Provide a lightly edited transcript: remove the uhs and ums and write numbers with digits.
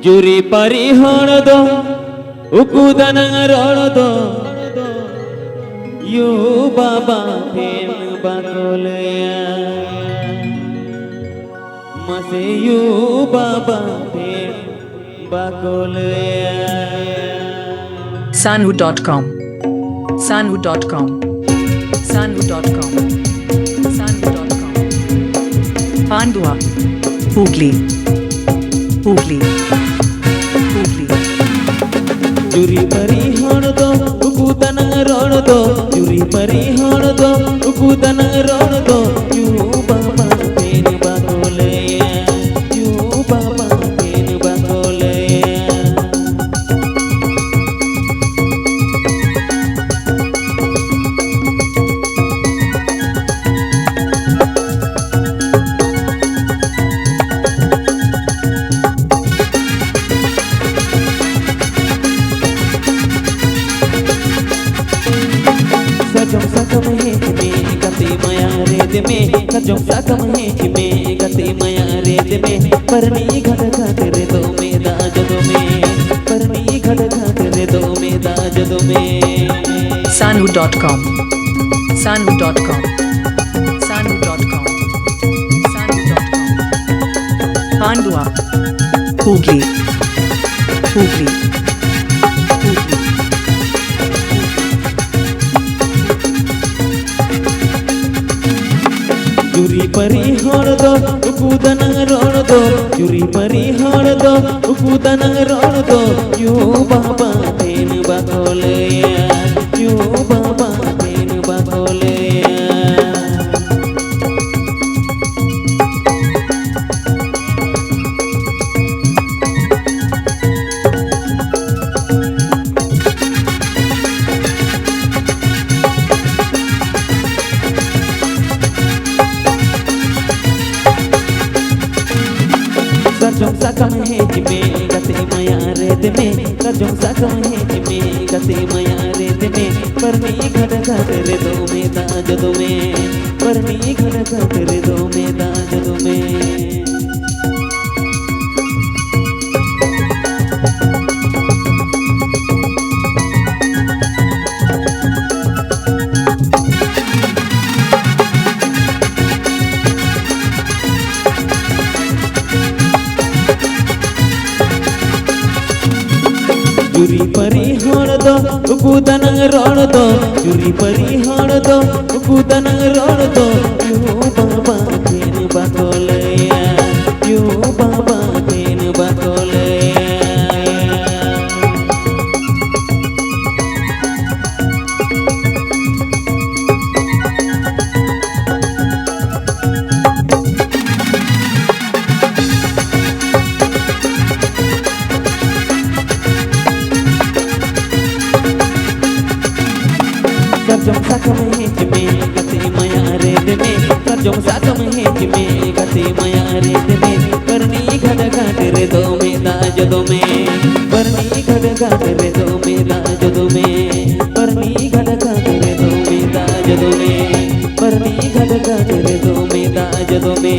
जुरी परी हणदो उकुदनंग रणदो यू बाबा फेम बाकोलया मसे यू बाबा फेम बाकोलया Sanwu.com Sanwu.com Sanwu.com Sanwu.com Pandua Hooghly Hooghly Hooghly जुरी परी हणदो उकुदनंग रणदो जुरी परी हणदो उकुदनंग रणदो यू बाबा फेम बाकोलया यू बाबा फेम बाकोलया Sajong sakam he me gati maya red me sajong sakam he me gati maya red me parni ghad ghad re do me da jado me parni ghad ghad re do me da jado me Sanwu.com Sanwu.com Sanwu.com Sanwu.com Pandua Hooghly Hooghly Hooghly जुरी परी हणदो उकुदनंग रणदो जुरी परी हणदो उकुदनंग रणदो यू बाबा फेन बाकोलया यू बाबा फेन बाकोलया Sajong sakam he me gati maya red me sajong sakam he me gati maya red me parni ghad ghad re do me da jado me parni ghad ghad re do me da jado me जुरी परी हणदो उकुदनंग रणदो जुरी परी हणदो उकुदनंग रणदो यू बाबा फेन बाकोलया यू बाबा फेन बाकोलया Sajong sakam he me gati maya red me sajong sakam he me gati maya red me parni ghad ghad re do me da jado me parni ghad ghad re do me da jado me parni ghad ghad re do me da jado me parni ghad ghad re do me da jado me